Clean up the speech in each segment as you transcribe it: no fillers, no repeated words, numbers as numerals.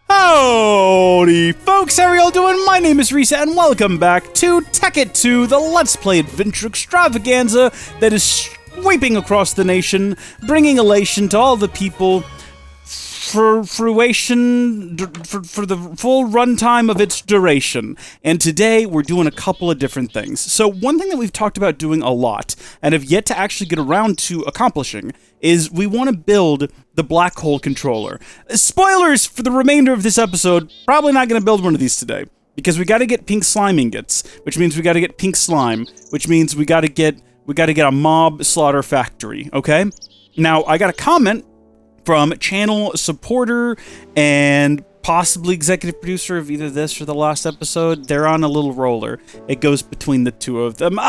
Howdy folks, how are y'all doing? My name is Rees, and welcome back to Tekkit 2, the Let's Play Adventure Extravaganza that is sweeping across the nation, bringing elation to all the people for fruition, for the full runtime of its duration. And today, we're doing a couple of different things. So one thing that we've talked about doing a lot, and have yet to actually get around to accomplishing, is we want to build the Black Hole Controller. Spoilers for the remainder of this episode, probably not going to build one of these today, because we got to get pink slime ingots, which means we got to get pink slime, which means we got to get a mob slaughter factory, okay? Now, I got a comment from channel supporter and possibly executive producer of either this or the last episode. They're on a little roller. It goes between the two of them.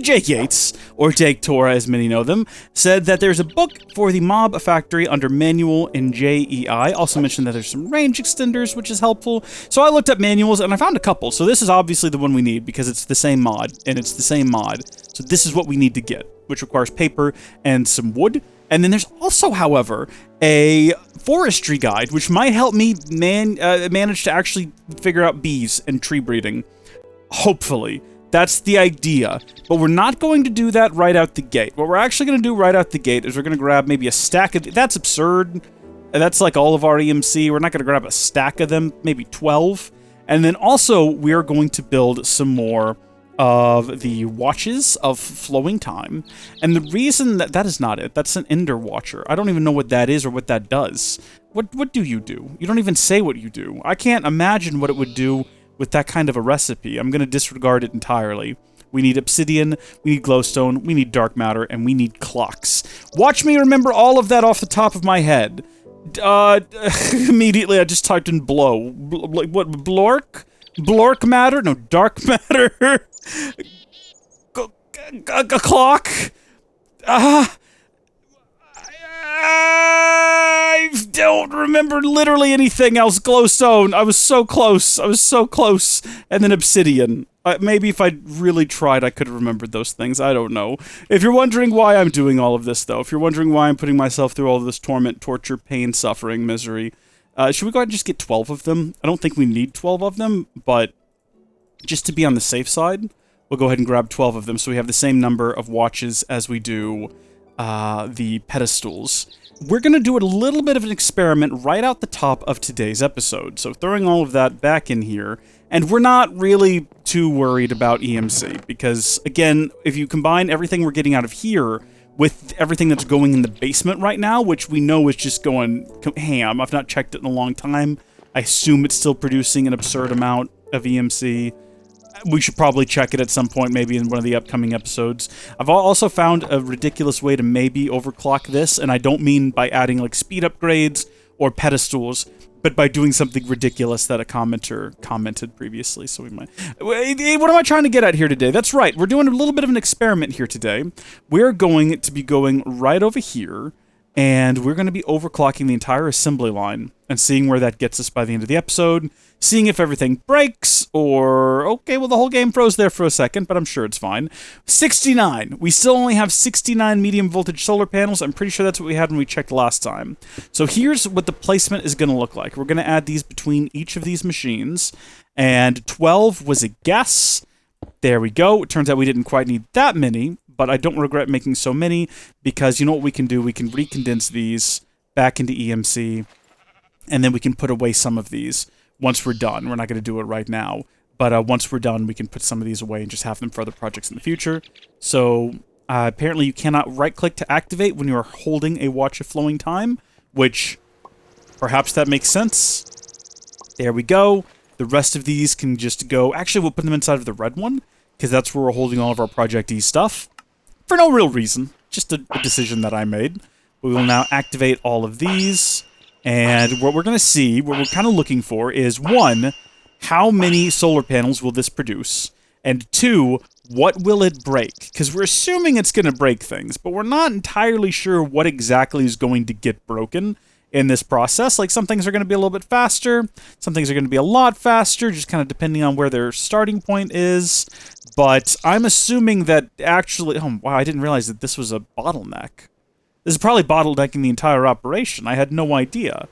Jake Yates, or Jake Tora as many know them, said that there's a book for the mob factory under manual in JEI. Also mentioned that there's some range extenders, which is helpful. So I looked up manuals and I found a couple. So this is obviously the one we need because it's the same mod and it's the same mod. So this is what we need to get, which requires paper and some wood. And then there's also, however, a forestry guide, which might help me manage to actually figure out bees and tree breeding. Hopefully. That's the idea. But we're not going to do that right out the gate. What we're actually going to do right out the gate is we're going to grab maybe a stack of... That's absurd. That's like all of our EMC. We're not going to grab a stack of them, maybe 12. And then also, we are going to build some more of the watches of flowing time. And the reason that is not it. That's an ender watcher. I don't even know what that is or what that does. What do? You don't even say what you do. I can't imagine what it would do with that kind of a recipe. I'm going to disregard it entirely. We need obsidian, we need glowstone, we need dark matter, and we need clocks. Watch me remember all of that off the top of my head. Immediately I just typed in blow. Like what, blork? Blork matter? No, dark matter. A clock. I don't remember literally anything else. Glowstone. I was so close. And then obsidian. Maybe if I really tried, I could have remembered those things. I don't know. If you're wondering why I'm doing all of this, though, if you're wondering why I'm putting myself through all of this torment, torture, pain, suffering, misery, should we go ahead and just get 12 of them? I don't think we need 12 of them, but just to be on the safe side, we'll go ahead and grab 12 of them so we have the same number of watches as we do the pedestals. We're going to do a little bit of an experiment right out the top of today's episode. So throwing all of that back in here, and we're not really too worried about EMC because, again, if you combine everything we're getting out of here with everything that's going in the basement right now, which we know is just going ham. I've not checked it in a long time. I assume it's still producing an absurd amount of EMC. We should probably check it at some point, maybe in one of the upcoming episodes. I've also found a ridiculous way to maybe overclock this, and I don't mean by adding like speed upgrades or pedestals, but by doing something ridiculous that a commenter commented previously. So we might... What am I trying to get at here today? That's right, we're doing a little bit of an experiment here today. We're going to be going right over here, and we're going to be overclocking the entire assembly line and seeing where that gets us by the end of the episode, seeing if everything breaks, or... Okay, well, the whole game froze there for a second, but I'm sure it's fine. 69. We still only have 69 medium voltage solar panels. I'm pretty sure that's what we had when we checked last time. So here's what the placement is going to look like. We're going to add these between each of these machines, and 12 was a guess. There we go. It turns out we didn't quite need that many, but I don't regret making so many, because you know what we can do? We can recondense these back into EMC, and then we can put away some of these once we're done. We're not going to do it right now, but once we're done, we can put some of these away and just have them for other projects in the future. So apparently you cannot right-click to activate when you are holding a watch of flowing time, which perhaps that makes sense. There we go. The rest of these can just go... Actually, we'll put them inside of the red one, because that's where we're holding all of our Project E stuff. For no real reason. Just a decision that I made. We will now activate all of these. And what we're going to see, what we're kind of looking for is, 1, how many solar panels will this produce? And 2, what will it break? Because we're assuming it's going to break things, but we're not entirely sure what exactly is going to get broken in this process. Like, some things are going to be a little bit faster, some things are going to be a lot faster, just kind of depending on where their starting point is. But I'm assuming that actually... Oh, wow, I didn't realize that this was a bottleneck. This is probably bottlenecking the entire operation. I had no idea.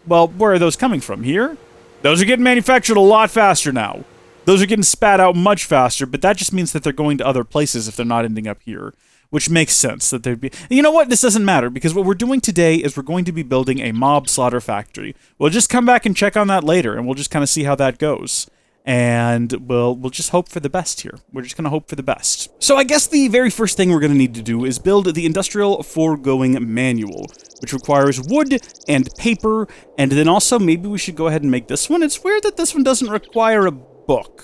Well, where are those coming from? Here? Those are getting manufactured a lot faster now. Those are getting spat out much faster, but that just means that they're going to other places if they're not ending up here. Which makes sense that there'd be... You know what? This doesn't matter, because what we're doing today is we're going to be building a mob slaughter factory. We'll just come back and check on that later, and we'll just kind of see how that goes. And we'll just hope for the best here. We're just going to hope for the best. So I guess the very first thing we're going to need to do is build the Industrial Foregoing Manual, which requires wood and paper, and then also maybe we should go ahead and make this one. It's weird that this one doesn't require a book.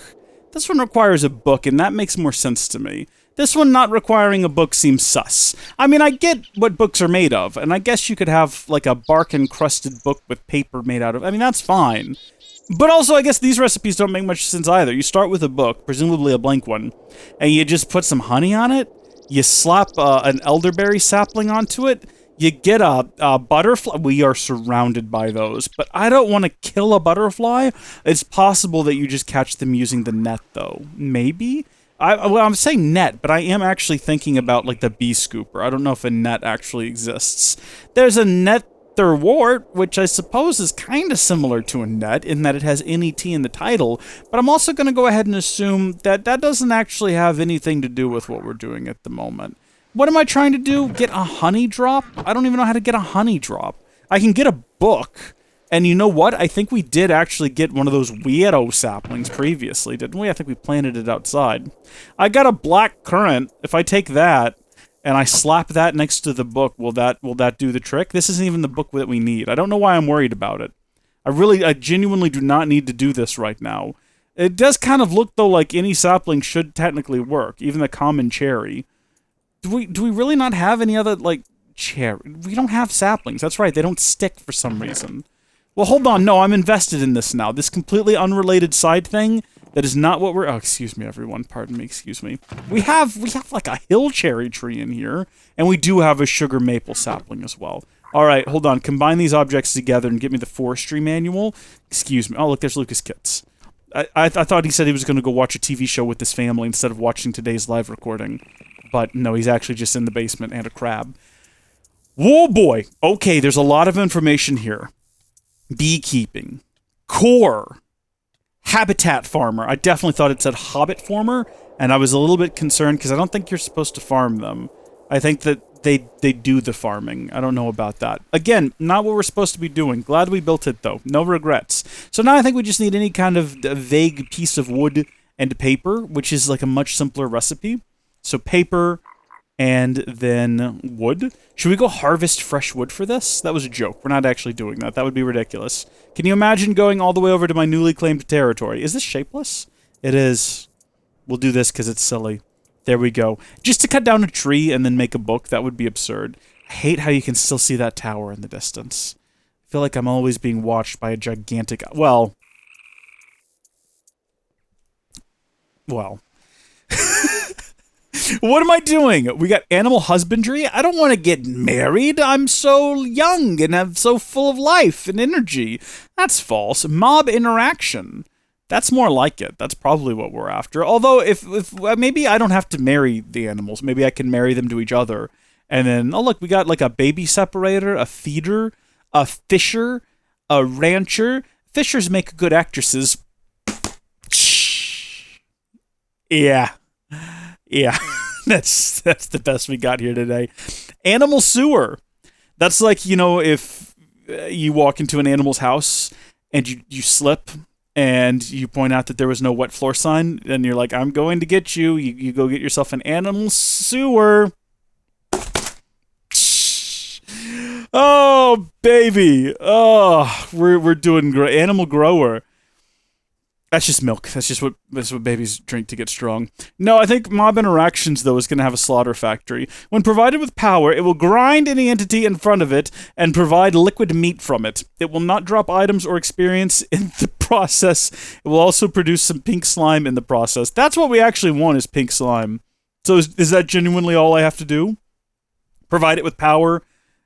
This one requires a book, and that makes more sense to me. This one not requiring a book seems sus. I mean, I get what books are made of, and I guess you could have, like, a bark-encrusted book with paper made out of... I mean, that's fine. But also, I guess these recipes don't make much sense either. You start with a book, presumably a blank one, and you just put some honey on it, you slap an elderberry sapling onto it, you get a butterfly. We are surrounded by those, but I don't want to kill a butterfly. It's possible that you just catch them using the net, though. Maybe? Well, I'm saying net, but I am actually thinking about, like, the bee scooper. I don't know if a net actually exists. There's a netherwort, which I suppose is kind of similar to a net, in that it has NET in the title, but I'm also going to go ahead and assume that that doesn't actually have anything to do with what we're doing at the moment. What am I trying to do? Get a honey drop? I don't even know how to get a honey drop. I can get a book. And you know what? I think we did actually get one of those weirdo saplings previously, didn't we? I think we planted it outside. I got a black currant. If I take that and I slap that next to the book, will that do the trick? This isn't even the book that we need. I don't know why I'm worried about it. I genuinely do not need to do this right now. It does kind of look, though, like any sapling should technically work, even the common cherry. Do we really not have any other, like, cherry? We don't have saplings. That's right. They don't stick for some reason. Well, hold on. No, I'm invested in this now. This completely unrelated side thing, that is not what we're... Oh, excuse me, everyone. Pardon me. Excuse me. We have like, a hill cherry tree in here, and we do have a sugar maple sapling as well. All right, hold on. Combine these objects together and get me the forestry manual. Excuse me. Oh, look, there's Lucas Kitts. I thought he said he was going to go watch a TV show with his family instead of watching today's live recording. But no, he's actually just in the basement and a crab. Whoa, boy. Okay, there's a lot of information here. Beekeeping, core, habitat farmer. I definitely thought it said hobbit farmer, and I was a little bit concerned because I don't think you're supposed to farm them. I think that they do the farming. I don't know about that. Again, not what we're supposed to be doing. Glad we built it, though. No regrets. So now I think we just need any kind of vague piece of wood and paper, which is like a much simpler recipe. So paper... and then wood. Should we go harvest fresh wood for this? That was a joke. We're not actually doing that. That would be ridiculous. Can you imagine going all the way over to my newly claimed territory? Is this shapeless? It is. We'll do this because it's silly. There we go. Just to cut down a tree and then make a book, that would be absurd. I hate how you can still see that tower in the distance. I feel like I'm always being watched by a gigantic... Well... What am I doing? We got animal husbandry? I don't want to get married. I'm so young and I'm so full of life and energy. That's false. Mob interaction. That's more like it. That's probably what we're after. Although, if maybe I don't have to marry the animals. Maybe I can marry them to each other. And then, oh look, we got like a baby separator, a feeder, a fisher, a rancher. Fishers make good actresses. Yeah. Yeah, that's the best we got here today. Animal sewer. That's like, you know, if you walk into an animal's house and you slip and you point out that there was no wet floor sign, and you're like, I'm going to get you. You go get yourself an animal sewer. Oh, baby. Oh, we're doing great. Animal grower. That's just milk. That's what babies drink to get strong. No, I think Mob Interactions, though, is going to have a slaughter factory. When provided with power, it will grind any entity in front of it and provide liquid meat from it. It will not drop items or experience in the process. It will also produce some pink slime in the process. That's what we actually want, is pink slime. So is that genuinely all I have to do? Provide it with power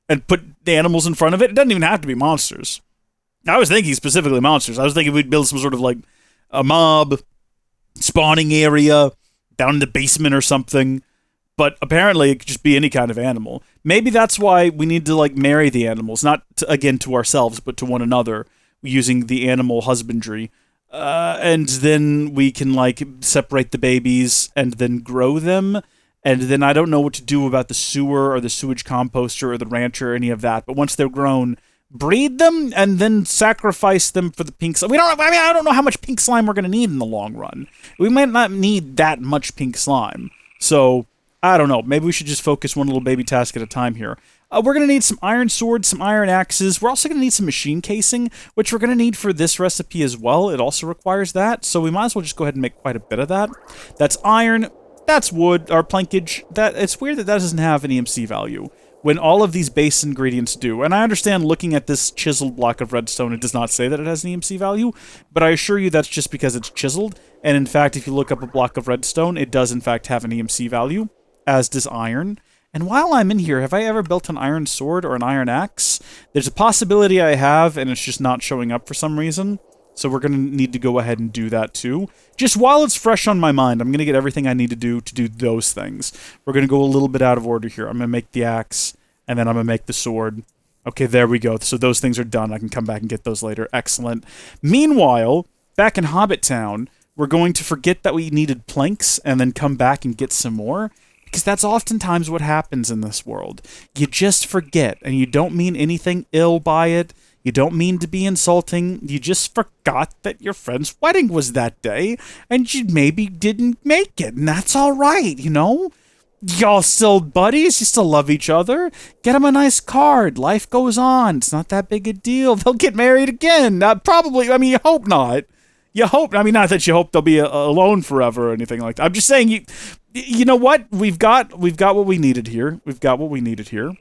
and put the animals in front of it? It doesn't even have to be monsters. I was thinking specifically monsters. I was thinking we'd build some sort of, like, a mob spawning area down in the basement or something. But apparently it could just be any kind of animal. Maybe that's why we need to, like, marry the animals, not to, again, to ourselves, but to one another, using the animal husbandry. And then we can, like, separate the babies and then grow them. And then I don't know what to do about the sewer or the sewage composter or the rancher or any of that. But once they're grown, breed them and then sacrifice them for the pink slime. I don't know how much pink slime we're going to need in the long run. We might not need that much pink slime. So, I don't know. Maybe we should just focus one little baby task at a time here. We're going to need some iron swords, some iron axes. We're also going to need some machine casing, which we're going to need for this recipe as well. It also requires that. So we might as well just go ahead and make quite a bit of that. That's iron. That's wood, or plankage. It's weird that doesn't have an EMC value, when all of these base ingredients do. And I understand looking at this chiseled block of redstone, it does not say that it has an EMC value, but I assure you that's just because it's chiseled. And in fact, if you look up a block of redstone, it does in fact have an EMC value, as does iron. And while I'm in here, have I ever built an iron sword or an iron axe? There's a possibility I have, and it's just not showing up for some reason. So we're going to need to go ahead and do that too. Just while it's fresh on my mind, I'm going to get everything I need to do those things. We're going to go a little bit out of order here. I'm going to make the axe, and then I'm going to make the sword. Okay, there we go. So those things are done. I can come back and get those later. Excellent. Meanwhile, back in Hobbit Town, we're going to forget that we needed planks and then come back and get some more. Because that's oftentimes what happens in this world. You just forget, and you don't mean anything ill by it. You don't mean to be insulting. You just forgot that your friend's wedding was that day, and you maybe didn't make it, and that's all right, you know? Y'all still buddies. You still love each other. Get them a nice card. Life goes on. It's not that big a deal. They'll get married again. Probably. I mean, you hope not. You hope. I mean, not that you hope they'll be alone forever or anything like that. I'm just saying, you know what? We've got what we needed here. We've got what we needed here,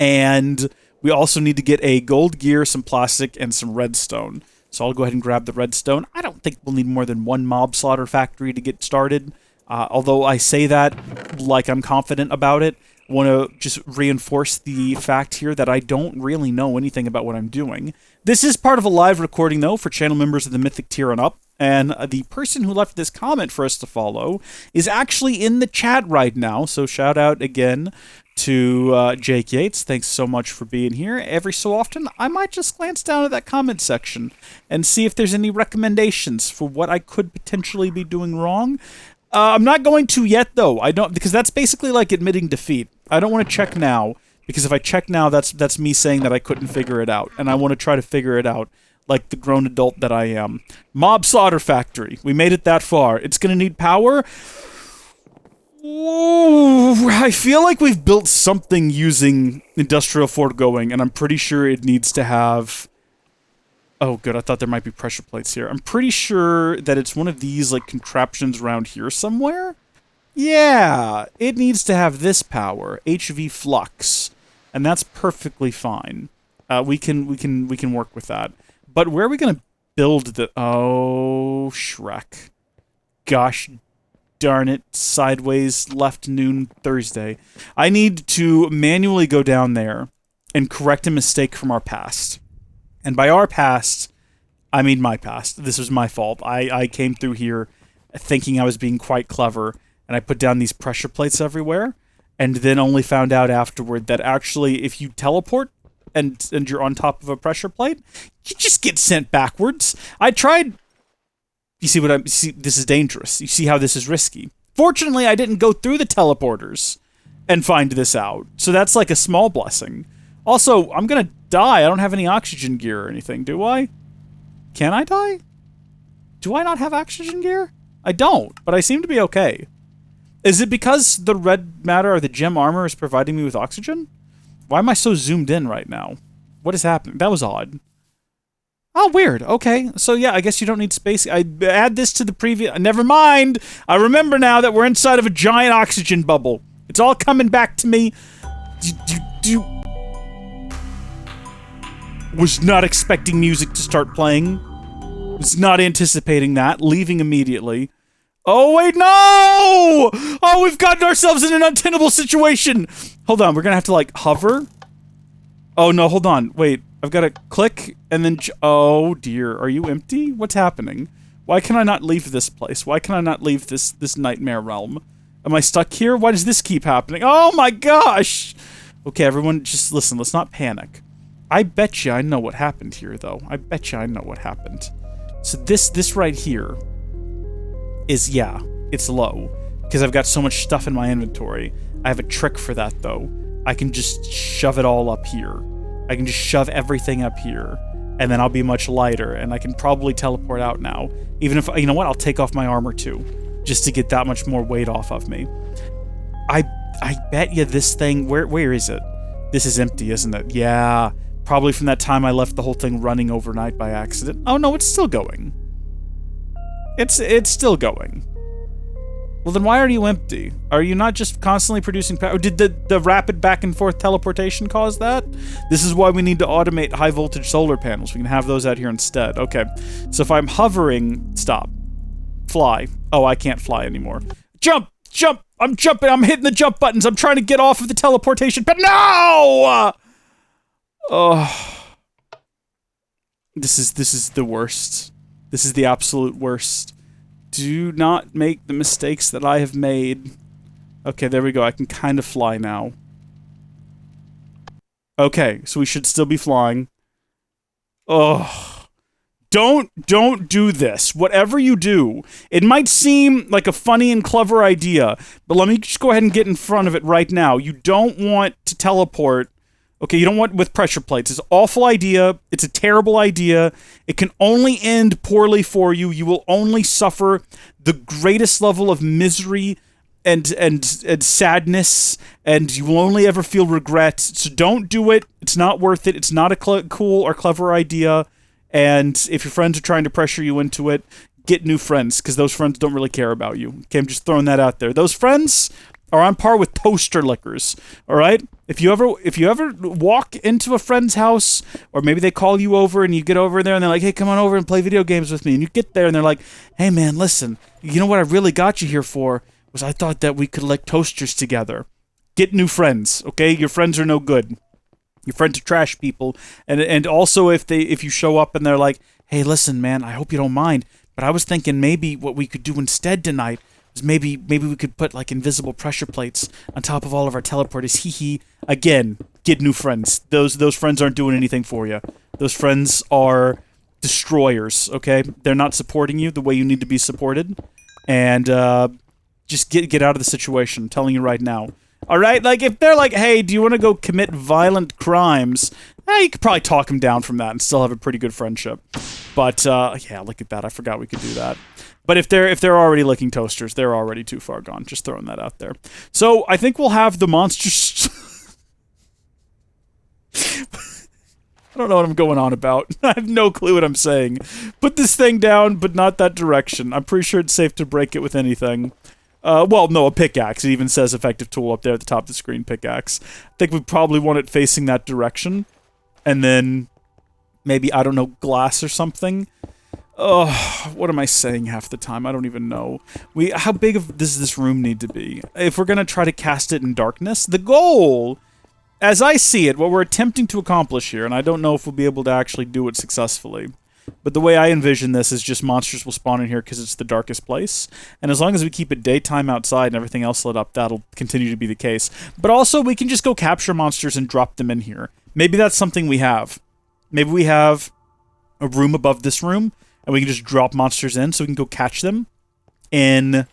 and we also need to get a gold gear, some plastic, and some redstone. So I'll go ahead and grab the redstone. I don't think we'll need more than one mob slaughter factory to get started. Although I say that like I'm confident about it. I want to just reinforce the fact here that I don't really know anything about what I'm doing. This is part of a live recording, though, for channel members of the Mythic tier and up. And the person who left this comment for us to follow is actually in the chat right now. So shout out again to Jake Yates. Thanks so much for being here. Every so often, I might just glance down at that comment section and see if there's any recommendations for what I could potentially be doing wrong. I'm not going to yet, though. I don't, because that's basically like admitting defeat. I don't want to check now, because if I check now, that's me saying that I couldn't figure it out, and I want to try to figure it out like the grown adult that I am. Mob Slaughter Factory. We made it that far. It's going to need power. Ooh, I feel like we've built something using industrial foregoing, and I'm pretty sure it needs to have... Oh, good. I thought there might be pressure plates here. I'm pretty sure that it's one of these, like, contraptions around here somewhere. Yeah, it needs to have this power, HV flux, and that's perfectly fine. We can work with that. But where are we gonna build the? Oh, Shrek! Gosh darn it! Sideways left noon Thursday. I need to manually go down there and correct a mistake from our past. And by our past, I mean my past. This was my fault. I came through here thinking I was being quite clever, and I put down these pressure plates everywhere, and then only found out afterward that actually if you teleport and you're on top of a pressure plate, you just get sent backwards. I tried... You see what I'm... See, this is dangerous. You see how this is risky. Fortunately, I didn't go through the teleporters and find this out, so that's like a small blessing. Also, I'm gonna die. I don't have any oxygen gear or anything, do I? Can I die? Do I not have oxygen gear? I don't, but I seem to be okay. Is it because the red matter or the gem armor is providing me with oxygen? Why am I so zoomed in right now? What is happening? That was odd. Oh, weird. Okay, so yeah, I guess you don't need space. I add this to the previous... Never mind! I remember now that we're inside of a giant oxygen bubble. It's all coming back to me. Was not expecting music to start playing. Was not anticipating that. Leaving immediately. Oh, wait, no! Oh, we've gotten ourselves in an untenable situation! Hold on, we're gonna have to, like, hover. Oh, no, hold on. Wait, I've got to click, and then... Oh, dear. Are you empty? What's happening? Why can I not leave this place? Why can I not leave this nightmare realm? Am I stuck here? Why does this keep happening? Oh my gosh! Okay, everyone, just listen. Let's not panic. I bet you I know what happened here, though. I bet you I know what happened. So this right here is, yeah, it's low. Because I've got so much stuff in my inventory. I have a trick for that, though. I can just shove it all up here. I can just shove everything up here. And then I'll be much lighter, and I can probably teleport out now. Even if, you know what, I'll take off my armor, too. Just to get that much more weight off of me. I bet you this thing, where is it? This is empty, isn't it? Yeah. Probably from that time I left the whole thing running overnight by accident. Oh no, it's still going. It's still going. Well then why are you empty? Are you not just constantly producing power? Or did the rapid back and forth teleportation cause that? This is why we need to automate high voltage solar panels. We can have those out here instead. Okay. So if I'm hovering, stop. Fly. Oh, I can't fly anymore. Jump! Jump! I'm jumping! I'm hitting the jump buttons! I'm trying to get off of the teleportation, but no! Oh, this is the worst. This is the absolute worst. Do not make the mistakes that I have made. Okay, there we go. I can kind of fly now. Okay, so we should still be flying. Oh, don't do this. Whatever you do, it might seem like a funny and clever idea, but let me just go ahead and get in front of it right now. You don't want to teleport. Okay, you don't want with pressure plates. It's an awful idea. It's a terrible idea. It can only end poorly for you. You will only suffer the greatest level of misery and sadness, and you will only ever feel regret. So don't do it. It's not worth it. It's not a cool or clever idea. And if your friends are trying to pressure you into it, get new friends, because those friends don't really care about you. Okay, I'm just throwing that out there. Those friends are on par with toaster lickers, all right? If you ever walk into a friend's house, or maybe they call you over and you get over there and they're like, hey, come on over and play video games with me, and you get there and they're like, hey man, listen, you know what I really got you here for was I thought that we could lick toasters together. Get new friends, okay? Your friends are no good. Your friends are trash people, and also if you show up and they're like, hey, listen, man, I hope you don't mind, but I was thinking maybe what we could do instead tonight is maybe we could put like invisible pressure plates on top of all of our teleporters. Hee hee. Again, get new friends. Those friends aren't doing anything for you. Those friends are destroyers. Okay, they're not supporting you the way you need to be supported, and just get out of the situation. I'm telling you right now. All right, like if they're like, hey, do you want to go commit violent crimes? You could probably talk them down from that and still have a pretty good friendship. But yeah, look at that. I forgot we could do that. But if they're already licking toasters, they're already too far gone. Just throwing that out there. So I think we'll have the monsters. I don't know what I'm going on about. I have no clue what I'm saying. Put this thing down, but not that direction. I'm pretty sure it's safe to break it with anything. Well, no, a pickaxe. It even says effective tool up there at the top of the screen, pickaxe. I think we probably want it facing that direction. And then maybe, I don't know, glass or something. Oh, what am I saying half the time? I don't even know. How big does this room need to be? If we're going to try to cast it in darkness, the goal, as I see it, what we're attempting to accomplish here, and I don't know if we'll be able to actually do it successfully, but the way I envision this is just monsters will spawn in here because it's the darkest place. And as long as we keep it daytime outside and everything else lit up, that'll continue to be the case. But also, we can just go capture monsters and drop them in here. Maybe that's something we have. Maybe we have a room above this room, and we can just drop monsters in so we can go catch them in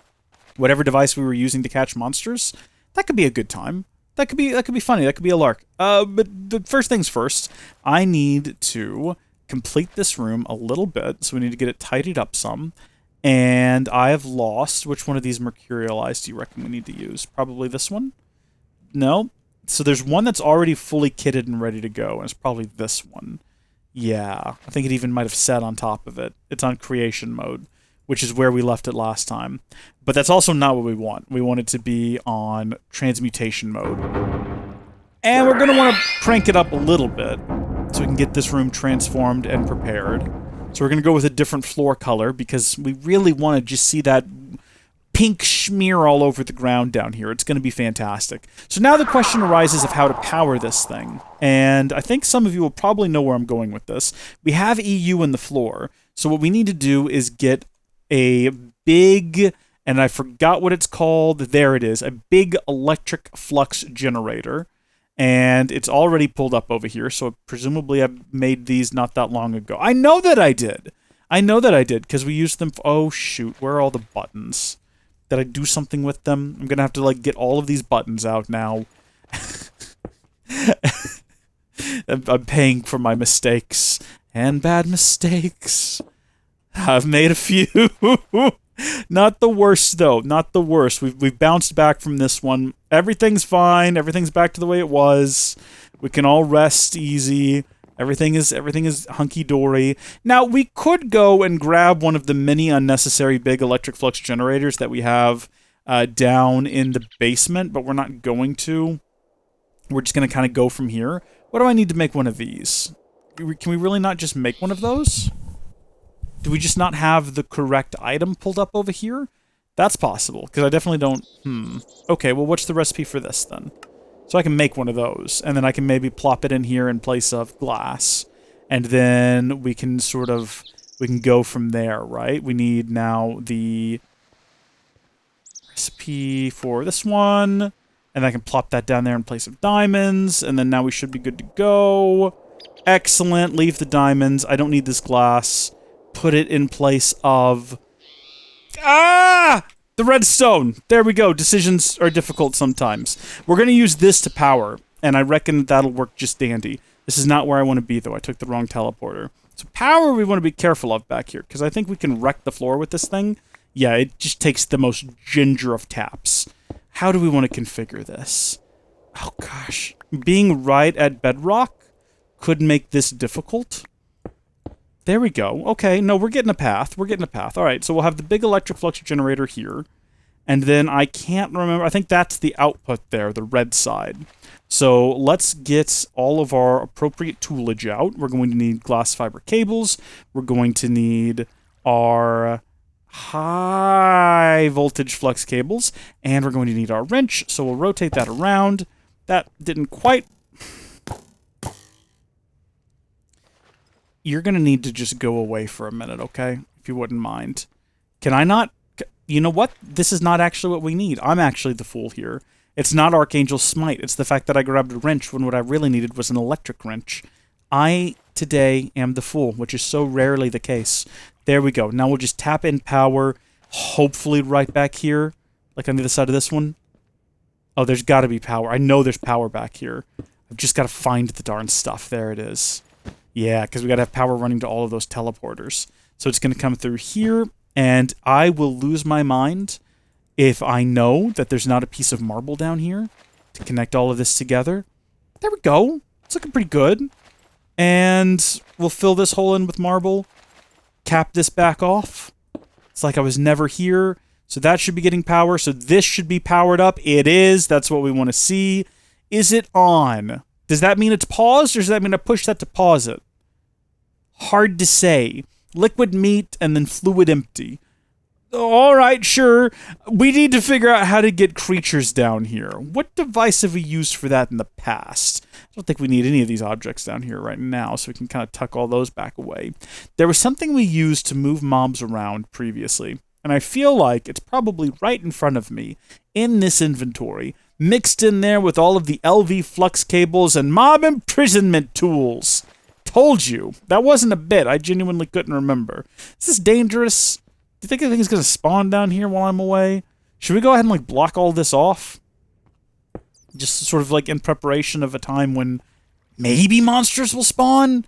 whatever device we were using to catch monsters. That could be a good time. That could be funny. That could be a lark. But the first things first, I need to complete this room a little bit, so we need to get it tidied up some. And I have lost, which one of these mercurial eyes do you reckon we need to use? Probably this one? No? So there's one that's already fully kitted and ready to go, and it's probably this one. Yeah, I think it even might have set on top of it. It's on creation mode, which is where we left it last time. But that's also not what we want. We want it to be on transmutation mode. And we're going to want to crank it up a little bit so we can get this room transformed and prepared. So we're going to go with a different floor color because we really want to just see that pink smear all over the ground down here. It's going to be fantastic. So now the question arises of how to power this thing. And I think some of you will probably know where I'm going with this. We have EU in the floor. So what we need to do is get a big and I forgot what it's called. There it is, a big electric flux generator. And it's already pulled up over here, so presumably I made these not that long ago. I know that I did. I know that I did, because we used them for... Oh, shoot. Where are all the buttons? Did I do something with them? I'm going to have to, like, get all of these buttons out now. I'm paying for my mistakes. And bad mistakes. I've made a few. Not the worst, though. Not the worst. We've bounced back from this one. Everything's fine. Everything's back to the way it was. We can all rest easy. Everything is hunky-dory. Now, we could go and grab one of the many unnecessary big electric flux generators that we have down in the basement, but we're not going to. We're just going to kind of go from here. What do I need to make one of these? Can we really not just make one of those? Do we just not have the correct item pulled up over here? That's possible, because I definitely don't... Okay, well, what's the recipe for this, then? So I can make one of those, and then I can maybe plop it in here in place of glass. And then we can sort of... We can go from there, right? We need now the recipe for this one. And I can plop that down there in place of diamonds. And then now we should be good to go. Excellent. Leave the diamonds. I don't need this glass. Put it in place of... Ah! The redstone. There we go. Decisions are difficult sometimes. We're going to use this to power, and I reckon that'll work just dandy. This is not where I want to be, though. I took the wrong teleporter. So power we want to be careful of back here, because I think we can wreck the floor with this thing. Yeah, it just takes the most ginger of taps. How do we want to configure this? Oh, gosh. Being right at bedrock could make this difficult. There we go. Okay, no, we're getting a path. We're getting a path. All right, so we'll have the big electric flux generator here. And then I can't remember. I think that's the output there, the red side. So let's get all of our appropriate toolage out. We're going to need glass fiber cables. We're going to need our high voltage flux cables. And we're going to need our wrench. So we'll rotate that around. That didn't quite... You're going to need to just go away for a minute, okay? If you wouldn't mind. Can I not... You know what? This is not actually what we need. I'm actually the fool here. It's not Archangel Smite. It's the fact that I grabbed a wrench when what I really needed was an electric wrench. I, today, am the fool, which is so rarely the case. There we go. Now we'll just tap in power, hopefully right back here, like on the other side of this one. Oh, there's got to be power. I know there's power back here. I've just got to find the darn stuff. There it is. Yeah, because we got to have power running to all of those teleporters. So it's going to come through here, and I will lose my mind if I know that there's not a piece of marble down here to connect all of this together. There we go. It's looking pretty good. And we'll fill this hole in with marble, cap this back off. It's like I was never here. So that should be getting power. So this should be powered up. It is. That's what we want to see. Is it on? Does that mean it's paused, or does that mean I push that to pause it? Hard to say. Liquid meat and then fluid empty. All right, sure. We need to figure out how to get creatures down here. What device have we used for that in the past? I don't think we need any of these objects down here right now, so we can kind of tuck all those back away. There was something we used to move mobs around previously, and I feel like it's probably right in front of me in this inventory, mixed in there with all of the LV flux cables and mob imprisonment tools. Told you. That wasn't a bit. I genuinely couldn't remember. Is this dangerous? Do you think anything's going to spawn down here while I'm away? Should we go ahead and, like, block all this off? Just sort of, like, in preparation of a time when maybe monsters will spawn?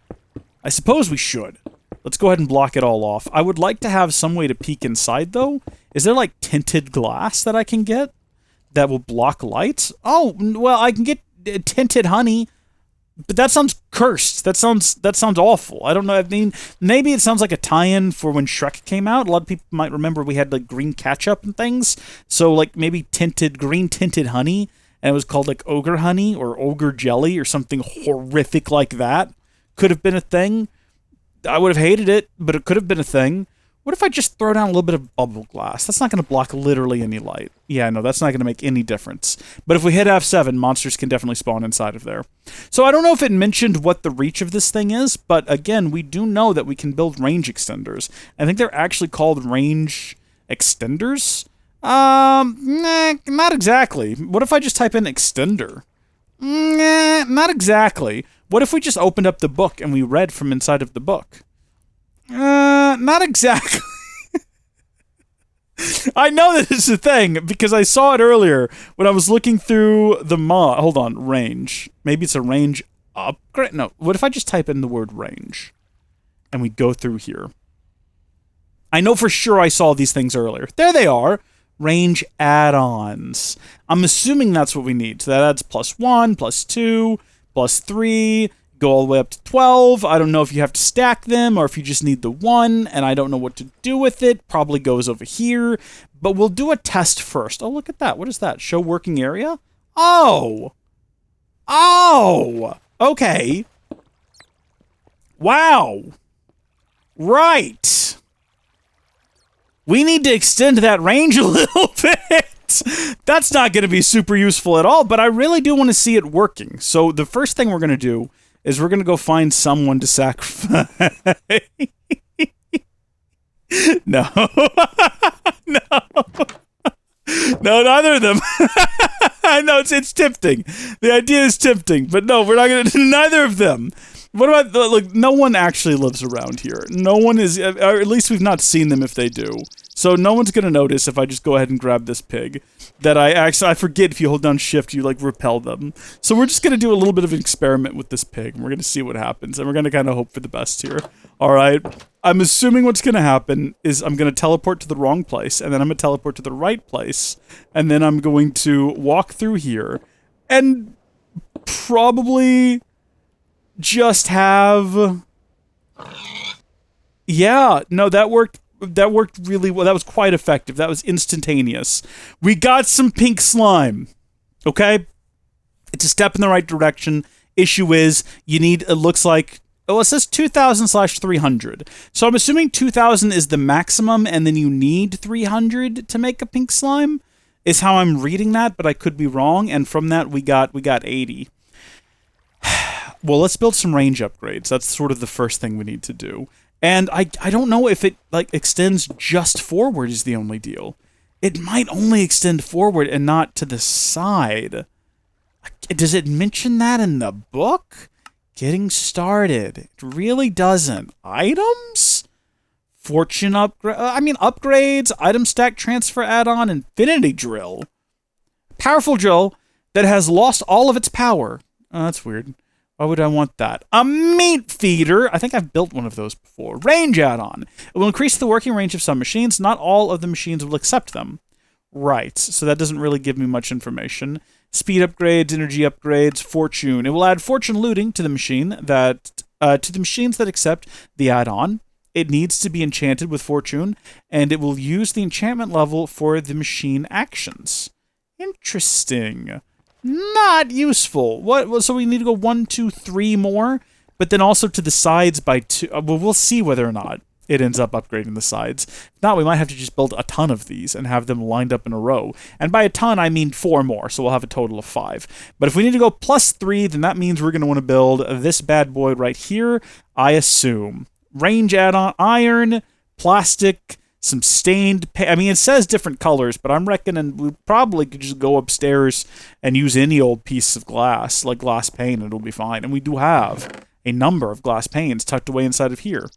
I suppose we should. Let's go ahead and block it all off. I would like to have some way to peek inside, though. Is there, like, tinted glass that I can get that will block light? Oh, well, I can get tinted honey. But that sounds cursed. That sounds awful. I don't know. I mean, maybe it sounds like a tie-in for when Shrek came out. A lot of people might remember we had, like, green ketchup and things. So, like, maybe green tinted honey, and it was called, like, ogre honey or ogre jelly or something horrific like that. Could have been a thing. I would have hated it, but it could have been a thing. What if I just throw down a little bit of bubble glass? That's not going to block literally any light. Yeah, no, that's not going to make any difference. But if we hit F7, monsters can definitely spawn inside of there. So I don't know if it mentioned what the reach of this thing is, but again, we do know that we can build range extenders. I think they're actually called range extenders. Not exactly. What if I just type in extender? Not exactly. What if we just opened up the book and we read from inside of the book? Not exactly. I know that it's a thing because I saw it earlier when I was looking through the mod. Hold on, range. Maybe it's a range upgrade. No, what if I just type in the word range and we go through here? I know for sure I saw these things earlier. There they are. Range add-ons. I'm assuming that's what we need. So that adds +1, +2, +3, go all the way up to 12. I don't know if you have to stack them or if you just need the one, and I don't know what to do with it. Probably goes over here, but we'll do a test first. Oh, look at that. What is that? Show working area? Oh! Oh! Okay. Wow. Right. We need to extend that range a little bit. That's not going to be super useful at all, but I really do want to see it working. So the first thing we're going to do is we're going to go find someone to sacrifice. No. No. No, neither of them. I know it's tempting. The idea is tempting, but no, we're not going to do neither of them. What about, look, no one actually lives around here. No one is, or at least we've not seen them if they do. So no one's going to notice if I just go ahead and grab this pig. That I forget if you hold down shift, you like repel them. So we're just going to do a little bit of an experiment with this pig. And we're going to see what happens. And we're going to kind of hope for the best here. All right. I'm assuming what's going to happen is I'm going to teleport to the wrong place. And then I'm going to teleport to the right place. And then I'm going to walk through here. And probably just have... Yeah, no, that worked really well. That was quite effective. That was instantaneous. We got some pink slime. Okay? It's a step in the right direction. Issue is, you need, it looks like, oh, it says 2,000/300. So I'm assuming 2,000 is the maximum, and then you need 300 to make a pink slime, is how I'm reading that, but I could be wrong, and from that we got 80. Well, let's build some range upgrades. That's sort of the first thing we need to do. And I don't know if it like extends just forward is the only deal. It might only extend forward and not to the side. Does it mention that in the book? Getting started. It really doesn't. Items? Fortune upgrade. Upgrades, item stack transfer add-on, infinity drill. Powerful drill that has lost all of its power. Oh, that's weird. Why would I want that? A meat feeder. I think I've built one of those before. Range add-on. It will increase the working range of some machines. Not all of the machines will accept them. Right. So that doesn't really give me much information. Speed upgrades, energy upgrades, fortune. It will add fortune looting to the machine to the machines that accept the add-on. It needs to be enchanted with fortune, and it will use the enchantment level for the machine actions. Interesting. Not useful. What? So we need to go 1, 2, 3 more, but then also to the sides by 2. Well, we'll see whether or not it ends up upgrading the sides. If not, we might have to just build a ton of these and have them lined up in a row. And by a ton, I mean 4 more, so we'll have a total of 5. But if we need to go +3, then that means we're going to want to build this bad boy right here, I assume. Range add-on, iron, plastic, some stained paint. I mean, it says different colors, but I'm reckoning we probably could just go upstairs and use any old piece of glass, like glass pane, and it'll be fine. And we do have a number of glass panes tucked away inside of here.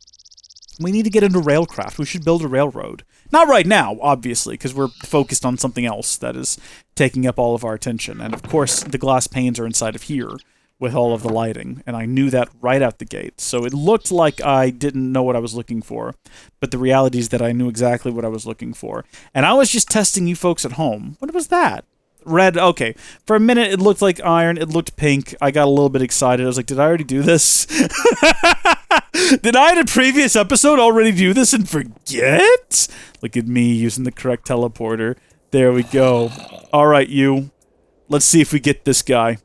We need to get into railcraft. We should build a railroad. Not right now, obviously, because we're focused on something else that is taking up all of our attention. And of course, the glass panes are inside of here with all of the lighting, and I knew that right out the gate. So it looked like I didn't know what I was looking for, but the reality is that I knew exactly what I was looking for. And I was just testing you folks at home. What was that? Red, okay. For a minute, it looked like iron. It looked pink. I got a little bit excited. I was like, did I already do this? Did I, in a previous episode, already do this and forget? Look at me using the correct teleporter. There we go. All right, you. Let's see if we get this guy.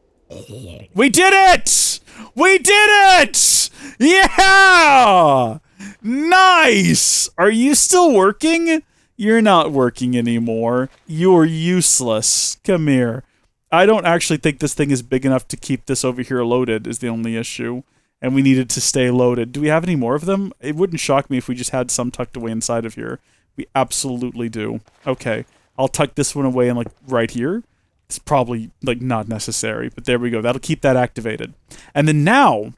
We did it! We did it! Yeah! Nice! Are you still working? You're not working anymore. You're useless. Come here. I don't actually think this thing is big enough to keep this over here loaded is the only issue. And we needed to stay loaded. Do we have any more of them? It wouldn't shock me if we just had some tucked away inside of here. We absolutely do. Okay. I'll tuck this one away and like right here. It's probably like not necessary, but there we go. That'll keep that activated. And then now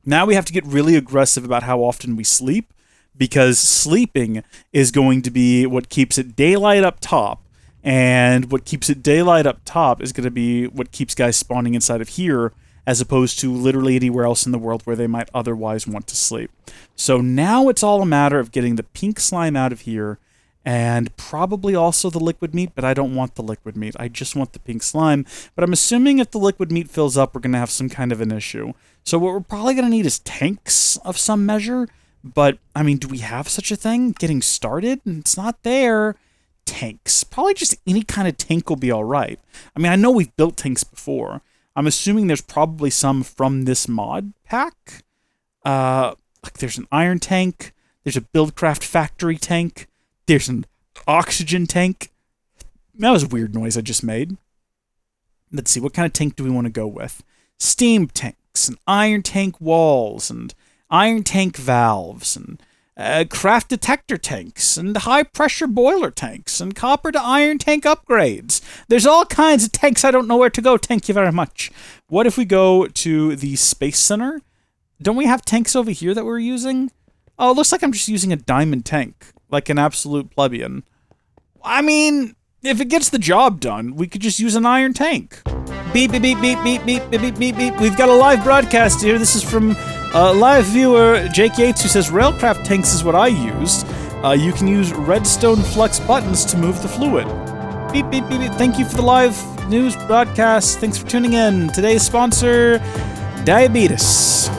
we have to get really aggressive about how often we sleep, because sleeping is going to be what keeps it daylight up top. And what keeps it daylight up top is going to be what keeps guys spawning inside of here, as opposed to literally anywhere else in the world where they might otherwise want to sleep. So now it's all a matter of getting the pink slime out of here, and probably also the liquid meat, but I don't want the liquid meat. I just want the pink slime. But I'm assuming if the liquid meat fills up, we're going to have some kind of an issue. So what we're probably going to need is tanks of some measure. But, I mean, do we have such a thing? Getting started? It's not there. Tanks. Probably just any kind of tank will be all right. I mean, I know we've built tanks before. I'm assuming there's probably some from this mod pack. Like there's an iron tank. There's a Buildcraft factory tank. There's an oxygen tank. That was a weird noise I just made. Let's see, what kind of tank do we want to go with? Steam tanks, and iron tank walls, and iron tank valves, and craft detector tanks, and high-pressure boiler tanks, and copper to iron tank upgrades. There's all kinds of tanks. I don't know where to go. Thank you very much. What if we go to the Space Center? Don't we have tanks over here that we're using? Oh, it looks like I'm just using a diamond tank, like an absolute plebeian. I mean, if it gets the job done, we could just use an iron tank. Beep, beep, beep, beep, beep, beep, beep, beep, beep, beep. We've got a live broadcast here. This is from live viewer Jake Yates, who says, Railcraft tanks is what I used. You can use redstone flex buttons to move the fluid. Beep, beep, beep, beep. Thank you for the live news broadcast. Thanks for tuning in. Today's sponsor, diabetes.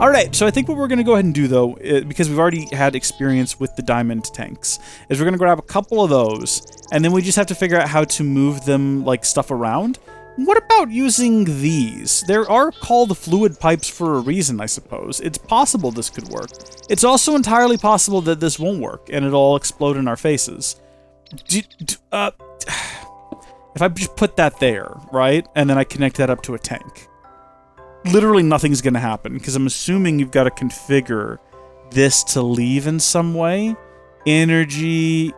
All right, so I think what we're going to go ahead and do, though, because we've already had experience with the diamond tanks, is we're going to grab a couple of those, and then we just have to figure out how to move them, like, stuff around. What about using these? There are called fluid pipes for a reason, I suppose. It's possible this could work. It's also entirely possible that this won't work, and it'll all explode in our faces. If I just put that there, right, and then I connect that up to a tank, literally nothing's going to happen, because I'm assuming you've got to configure this to leave in some way. Energy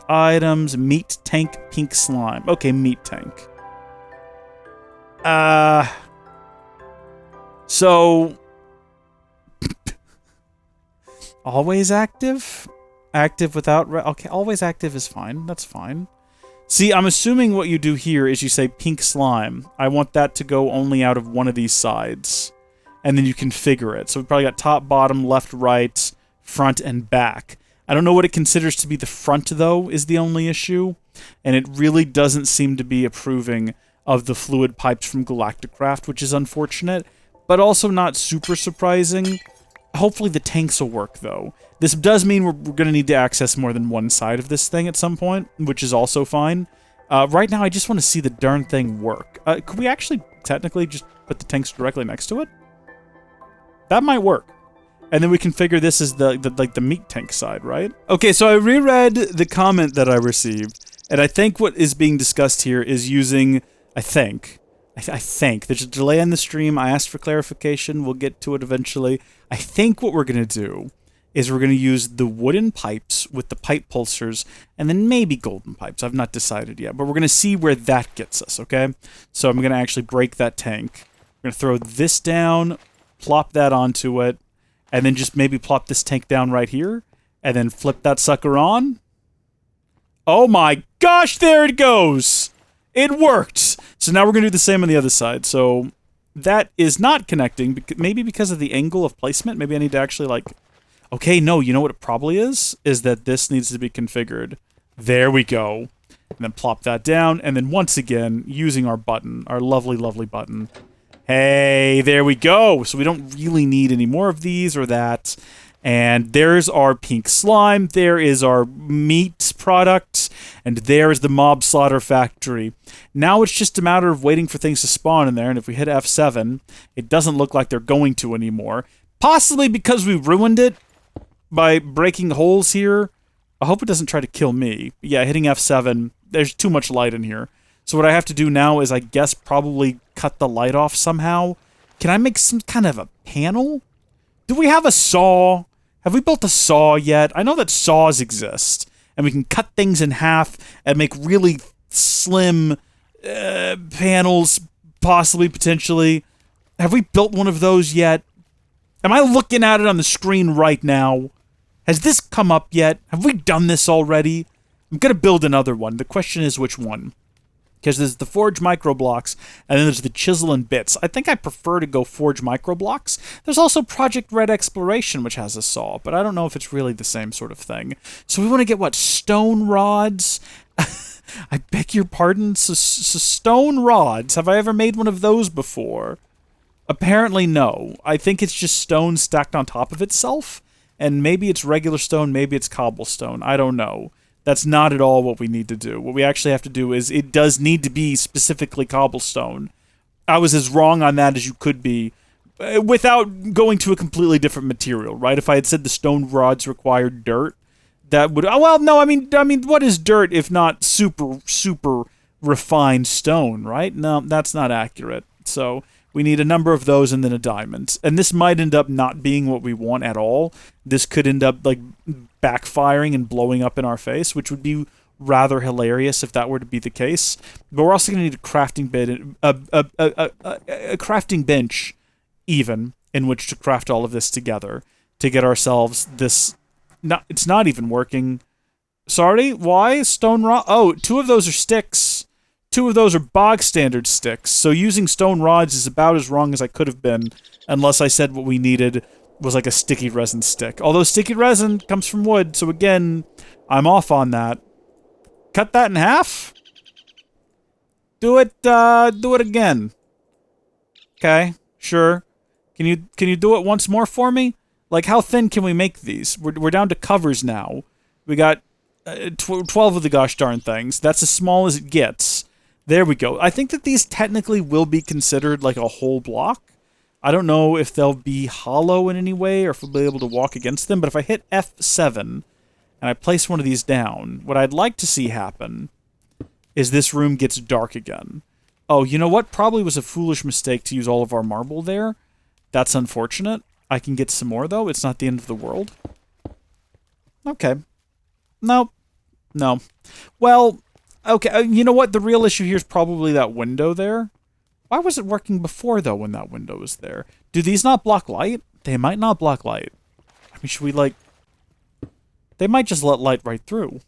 items, meat tank, pink slime. Okay, meat tank. So... always active? Active without... okay, always active is fine. That's fine. See, I'm assuming what you do here is you say pink slime. I want that to go only out of one of these sides. And then you configure it. So we've probably got top, bottom, left, right, front, and back. I don't know what it considers to be the front, though, is the only issue. And it really doesn't seem to be approving of the fluid pipes from Galacticraft, which is unfortunate, but also not super surprising. Hopefully the tanks will work, though. This does mean we're going to need to access more than one side of this thing at some point, which is also fine. Right now, I just want to see the darn thing work. Could we actually technically just put the tanks directly next to it? That might work. And then we configure this as the meat tank side, right? Okay, so I reread the comment that I received, and I think what is being discussed here is using, I think, there's a delay in the stream. I asked for clarification. We'll get to it eventually. I think what we're going to do is we're going to use the wooden pipes with the pipe pulsers, and then maybe golden pipes. I've not decided yet, but we're going to see where that gets us, okay? So I'm going to actually break that tank. We're going to throw this down, plop that onto it, and then just maybe plop this tank down right here, and then flip that sucker on. Oh my gosh, there it goes! It worked! So now we're going to do the same on the other side. So that is not connecting, maybe because of the angle of placement. Maybe I need to actually, like... okay, no, you know what it probably is? Is that this needs to be configured. There we go. And then plop that down, and then once again, using our button, our lovely, lovely button. Hey, there we go! So we don't really need any more of these or that. And there's our pink slime, there is our meat product, and there is the mob slaughter factory. Now it's just a matter of waiting for things to spawn in there, and if we hit F7, it doesn't look like they're going to anymore. Possibly because we ruined it by breaking holes here. I hope it doesn't try to kill me. Yeah, hitting F7, there's too much light in here. So what I have to do now is, I guess, probably cut the light off somehow. Can I make some kind of a panel? Do we have a saw? Have we built a saw yet? I know that saws exist. and we can cut things in half and make really slim panels, possibly, potentially. Have we built one of those yet? Am I looking at it on the screen right now? Has this come up yet? Have we done this already? I'm going to build another one. The question is which one. Because there's the Forge Microblocks, and then there's the Chisel and Bits. I think I prefer to go Forge Microblocks. There's also Project Red Exploration, which has a saw, but I don't know if it's really the same sort of thing. So we want to get, what, stone rods? I beg your pardon? So stone rods. Have I ever made one of those before? Apparently no. I think it's just stone stacked on top of itself, and maybe it's regular stone, maybe it's cobblestone. I don't know. That's not at all what we need to do. What we actually have to do is, it does need to be specifically cobblestone. I was as wrong on that as you could be, without going to a completely different material, right? If I had said the stone rods required dirt, that would... Oh, well, no, I mean, what is dirt if not super, super refined stone, right? No, that's not accurate. So we need a number of those and then a diamond. And this might end up not being what we want at all. This could end up, like, backfiring and blowing up in our face, which would be rather hilarious if that were to be the case. But we're also going to need a crafting bit, a crafting bench, even, in which to craft all of this together to get ourselves this... it's not even working. Sorry, why? Stone rod? Oh, 2 of those are sticks. 2 of those are bog standard sticks. So using stone rods is about as wrong as I could have been, unless I said what we needed was like a sticky resin stick. Although sticky resin comes from wood, so again, I'm off on that. Cut that in half? Do it again. Okay, sure. Can you do it once more for me? Like, how thin can we make these? We're down to covers now. We got 12 of the gosh darn things. That's as small as it gets. There we go. I think that these technically will be considered like a whole block. I don't know if they'll be hollow in any way or if we'll be able to walk against them, but if I hit F7 and I place one of these down, what I'd like to see happen is this room gets dark again. Oh, you know what? Probably was a foolish mistake to use all of our marble there. That's unfortunate. I can get some more, though. It's not the end of the world. Okay. Nope. No. Well, okay. You know what? The real issue here is probably that window there. Why was it working before, though, when that window was there? Do these not block light? They might not block light. I mean, should we, like... They might just let light right through.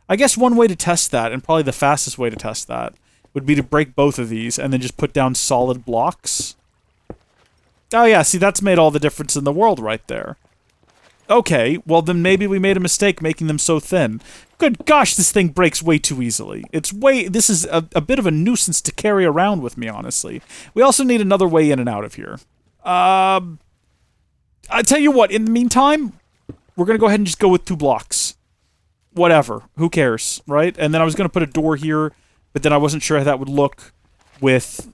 I guess one way to test that, and probably the fastest way to test that, would be to break both of these and then just put down solid blocks. Oh, yeah, see, that's made all the difference in the world right there. Okay, well, then maybe we made a mistake making them so thin. Good gosh, this thing breaks way too easily. This is a bit of a nuisance to carry around with me, honestly. We also need another way in and out of here. I tell you what, in the meantime, we're going to go ahead and just go with 2 blocks. Whatever. Who cares, right? And then I was going to put a door here, but then I wasn't sure how that would look with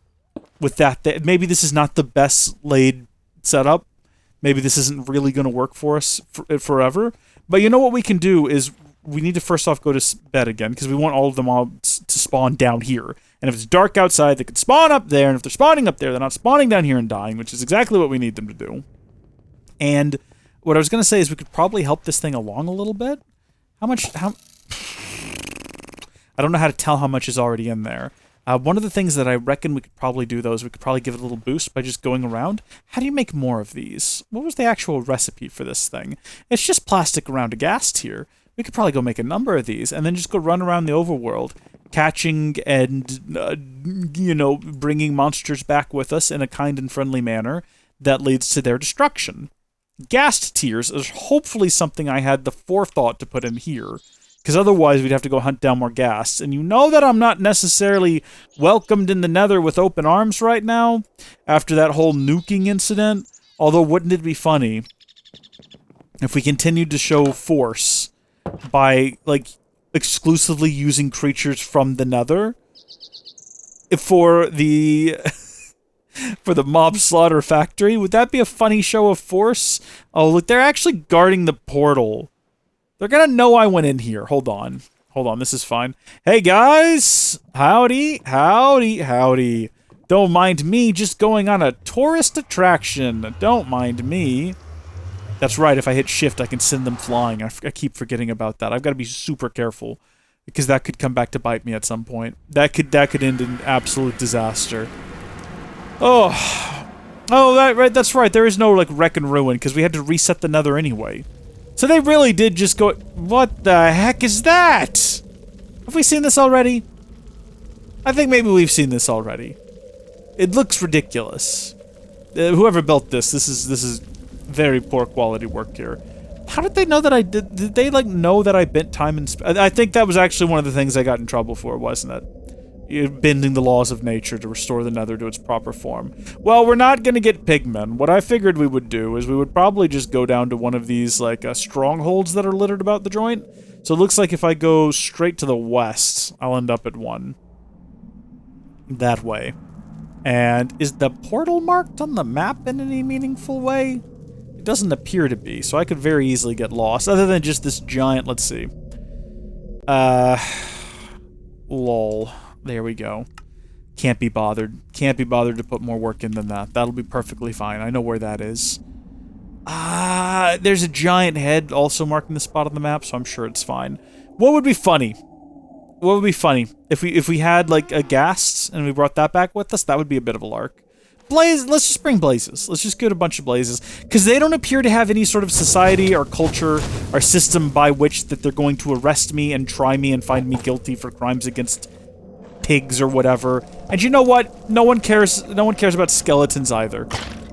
that. Maybe this is not the best laid setup. Maybe this isn't really going to work for us forever. But you know what we can do is we need to first off go to bed again because we want all of the mobs to spawn down here. And if it's dark outside, they can spawn up there. And if they're spawning up there, they're not spawning down here and dying, which is exactly what we need them to do. And what I was going to say is we could probably help this thing along a little bit. I don't know how to tell how much is already in there. One of the things that I reckon we could probably do, though, is we could probably give it a little boost by just going around. How do you make more of these? What was the actual recipe for this thing? It's just plastic around a gas tier. We could probably go make a number of these, and then just go run around the overworld, catching and, bringing monsters back with us in a kind and friendly manner that leads to their destruction. Ghast tiers is hopefully something I had the forethought to put in here. Because otherwise we'd have to go hunt down more ghasts. And you know that I'm not necessarily welcomed in the nether with open arms right now, after that whole nuking incident. Although wouldn't it be funny if we continued to show force by, like, exclusively using creatures from the nether for the... for the mob slaughter factory? Would that be a funny show of force? Oh, look, they're actually guarding the portal. They're gonna know I went in here. Hold on. Hold on, this is fine. Hey, guys! Howdy, howdy, howdy. Don't mind me just going on a tourist attraction. Don't mind me. That's right, if I hit shift, I can send them flying. I keep forgetting about that. I've got to be super careful, because that could come back to bite me at some point. That could end in absolute disaster. Oh, right, that's right. There is no, like, wreck and ruin, because we had to reset the nether anyway. So they really did just go... What the heck is that? Have we seen this already? I think maybe we've seen this already. It looks ridiculous. Whoever built this is very poor quality work here. How did they know that I did they, like, know that I bent time and... I think that was actually one of the things I got in trouble for, wasn't it? Bending the laws of nature to restore the nether to its proper form. Well, we're not gonna get pigmen. What I figured we would do is we would probably just go down to one of these, like, strongholds that are littered about the joint. So it looks like if I go straight to the west, I'll end up at one. That way. And is the portal marked on the map in any meaningful way? It doesn't appear to be, so I could very easily get lost, other than just this giant, let's see. Lol. There we go. Can't be bothered. Can't be bothered to put more work in than that. That'll be perfectly fine. I know where that is. There's a giant head also marking the spot on the map, so I'm sure it's fine. What would be funny? What would be funny? If we had, like, a ghast and we brought that back with us, that would be a bit of a lark. Blaze, let's just bring blazes. Let's just get a bunch of blazes. Because they don't appear to have any sort of society or culture or system by which that they're going to arrest me and try me and find me guilty for crimes against pigs or whatever. And you know what? No one cares about skeletons either.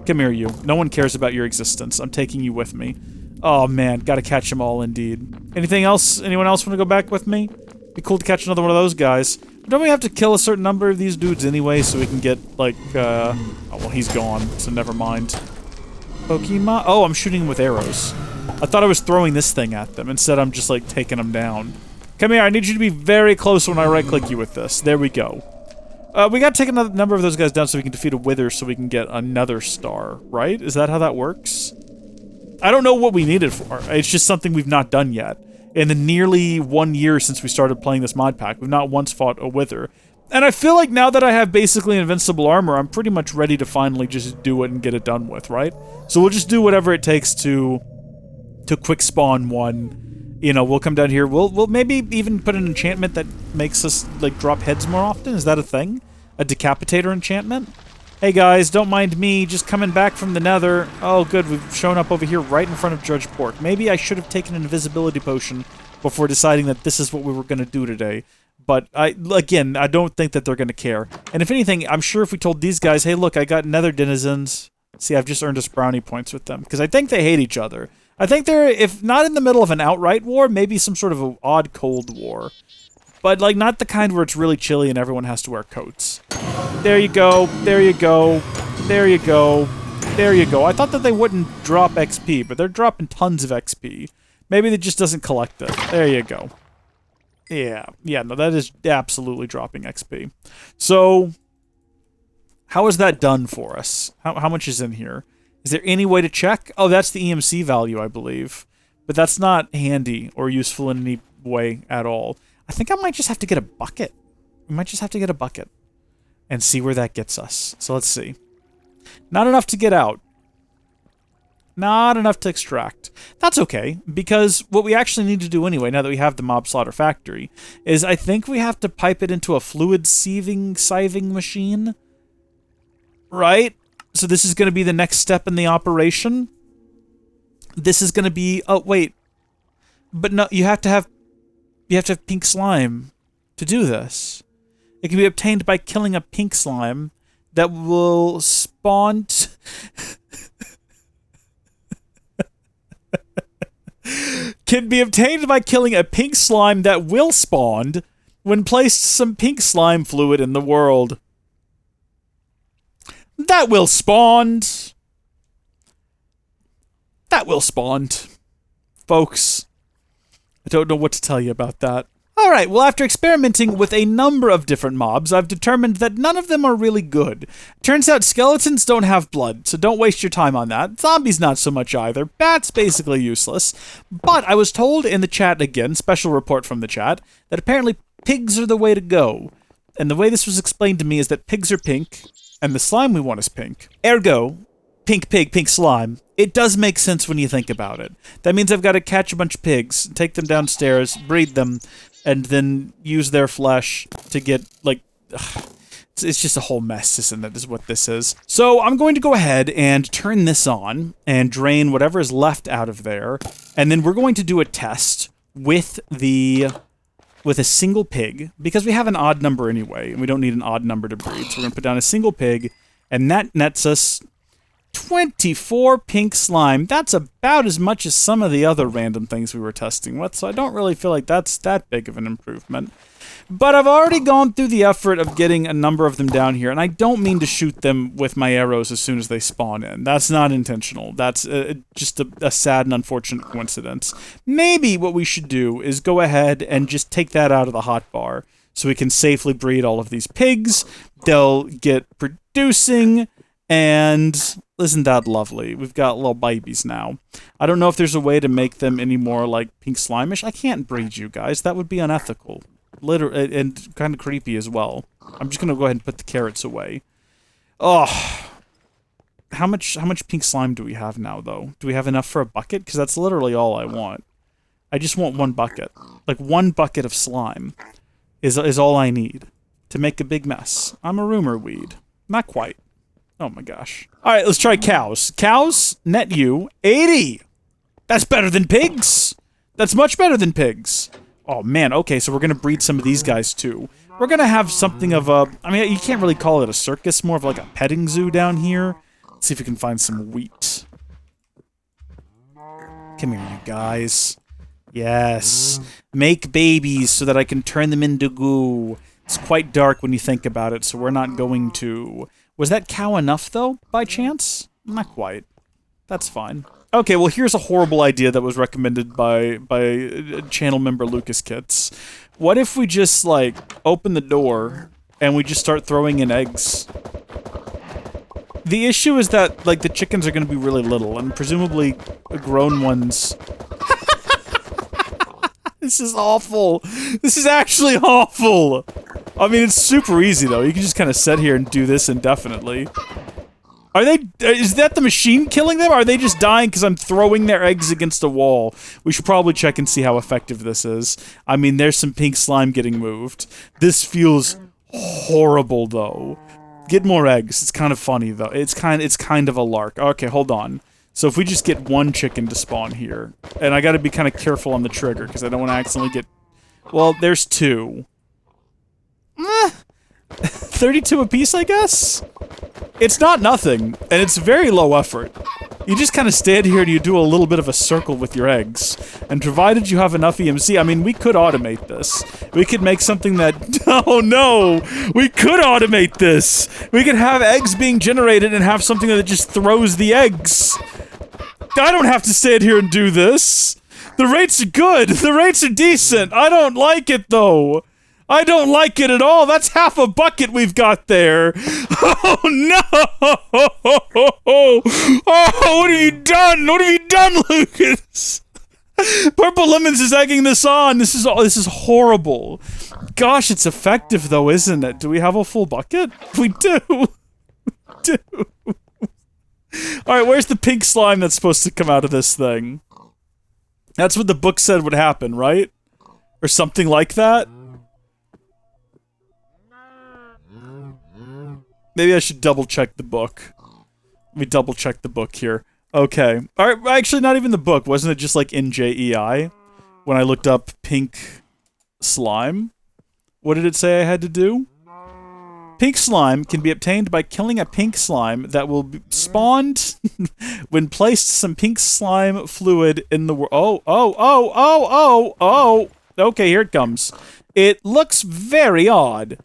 Come here, you. No one cares about your existence. I'm taking you with me. Oh man, gotta catch them all indeed. Anything else? Anyone else want to go back with me? Be cool to catch another one of those guys. Don't we have to kill a certain number of these dudes anyway so we can get, like, oh, well, he's gone, so never mind. Pokemon? Oh, I'm shooting them with arrows. I thought I was throwing this thing at them. Instead, I'm just, like, taking them down. Come here, I need you to be very close when I right-click you with this. There we go. We gotta take another number of those guys down so we can defeat a wither so we can get another star, right? Is that how that works? I don't know what we need it for. It's just something we've not done yet. In the nearly 1 year since we started playing this mod pack, we've not once fought a wither. And I feel like now that I have basically invincible armor, I'm pretty much ready to finally just do it and get it done with, right? So we'll just do whatever it takes to quick spawn one. You know, we'll come down here, we'll maybe even put an enchantment that makes us, like, drop heads more often. Is that a thing? A decapitator enchantment? Hey guys, don't mind me, just coming back from the nether. Oh good, we've shown up over here right in front of Judge Pork. Maybe I should have taken an invisibility potion before deciding that this is what we were going to do today. But, again, I don't think that they're going to care. And if anything, I'm sure if we told these guys, hey look, I got nether denizens. See, I've just earned us brownie points with them. Because I think they hate each other. I think they're, if not in the middle of an outright war, maybe some sort of an odd cold war. But, like, not the kind where it's really chilly and everyone has to wear coats. There you go, there you go, there you go, there you go. I thought that they wouldn't drop XP, but they're dropping tons of XP. Maybe it just doesn't collect it. There you go. Yeah, no, that is absolutely dropping XP. So, how is that done for us? How much is in here? Is there any way to check? Oh, that's the EMC value, I believe. But that's not handy or useful in any way at all. I think I might just have to get a bucket. We might just have to get a bucket and see where that gets us. So let's see. Not enough to get out. Not enough to extract. That's okay, because what we actually need to do anyway, now that we have the mob slaughter factory, is I think we have to pipe it into a fluid sieving machine. Right? So this is going to be the next step in the operation. This is going to be... Oh, wait. But no, you have to have pink slime to do this. It can be obtained by killing a pink slime that will spawn... Can be obtained by killing a pink slime that will spawn when placed some pink slime fluid in the world. That will spawn. That will spawn. Folks, I don't know what to tell you about that. Alright, well after experimenting with a number of different mobs, I've determined that none of them are really good. Turns out skeletons don't have blood, so don't waste your time on that. Zombies not so much either. Bats basically useless. But I was told in the chat again, special report from the chat, that apparently pigs are the way to go. And the way this was explained to me is that pigs are pink, and the slime we want is pink. Ergo, pink pig, pink slime. It does make sense when you think about it. That means I've got to catch a bunch of pigs, take them downstairs, breed them, and then use their flesh to get, like... It's just a whole mess, isn't it, is what this is. So I'm going to go ahead and turn this on and drain whatever is left out of there. And then we're going to do a test with a single pig, because we have an odd number anyway, and we don't need an odd number to breed. So we're going to put down a single pig, and that nets us 24 pink slime. That's about as much as some of the other random things we were testing with, so I don't really feel like that's that big of an improvement. But I've already gone through the effort of getting a number of them down here, and I don't mean to shoot them with my arrows as soon as they spawn in. That's not intentional. That's just a sad and unfortunate coincidence. Maybe what we should do is go ahead and just take that out of the hotbar so we can safely breed all of these pigs. They'll get producing, and isn't that lovely? We've got little babies now. I don't know if there's a way to make them any more, like, pink slime-ish. I can't breed you guys. That would be unethical. And kind of creepy as well. I'm just gonna go ahead and put the carrots away. Oh, how much pink slime do we have now, though? Do we have enough for a bucket? Because that's literally all I want. I just want one bucket. Like, one bucket of slime is all I need to make a big mess. I'm a rumor weed. Not quite. Oh my gosh. All right, let's try cows. Cows net you 80. That's better than pigs. That's much better than pigs. Oh, man, okay, so we're gonna breed some of these guys, too. We're gonna have something of a... I mean, you can't really call it a circus, more of like a petting zoo down here. Let's see if we can find some wheat. Come here, you guys. Yes. Make babies so that I can turn them into goo. It's quite dark when you think about it, so we're not going to. Was that cow enough, though, by chance? Not quite. That's fine. Okay, well, here's a horrible idea that was recommended by channel member Lucas Kits. What if we just, like, open the door and we just start throwing in eggs? The issue is that, like, the chickens are going to be really little, and presumably grown ones... This is awful. This is actually awful. I mean, it's super easy, though. You can just kind of sit here and do this indefinitely. Are they... Is that the machine killing them? Or are they just dying because I'm throwing their eggs against a wall? We should probably check and see how effective this is. I mean, there's some pink slime getting moved. This feels horrible, though. Get more eggs. It's kind of funny, though. It's kind of a lark. Okay, hold on. So if we just get one chicken to spawn here, and I gotta be kind of careful on the trigger, because I don't want to accidentally get... Well, there's two. 32 apiece, I guess? It's not nothing, and it's very low effort. You just kind of stand here and you do a little bit of a circle with your eggs. And provided you have enough EMC, I mean, we could automate this. We could make something that... Oh no! We could automate this! We could have eggs being generated and have something that just throws the eggs. I don't have to stand here and do this. The rates are good. The rates are decent. I don't like it, though. I don't like it at all. That's half a bucket we've got there. Oh, no! Oh, what have you done? What have you done, Lucas? Purple Lemons is egging this on. This is horrible. Gosh, it's effective, though, isn't it? Do we have a full bucket? We do. We do. Alright, where's the pink slime that's supposed to come out of this thing? That's what the book said would happen, right? Or something like that? Maybe I should double-check the book. Let me double-check the book here. Okay. Alright, actually, not even the book. Wasn't it just like NJEI? When I looked up pink slime? What did it say I had to do? Pink slime can be obtained by killing a pink slime that will be spawned when placed some pink slime fluid in the world. Oh. Okay, here it comes. It looks very odd.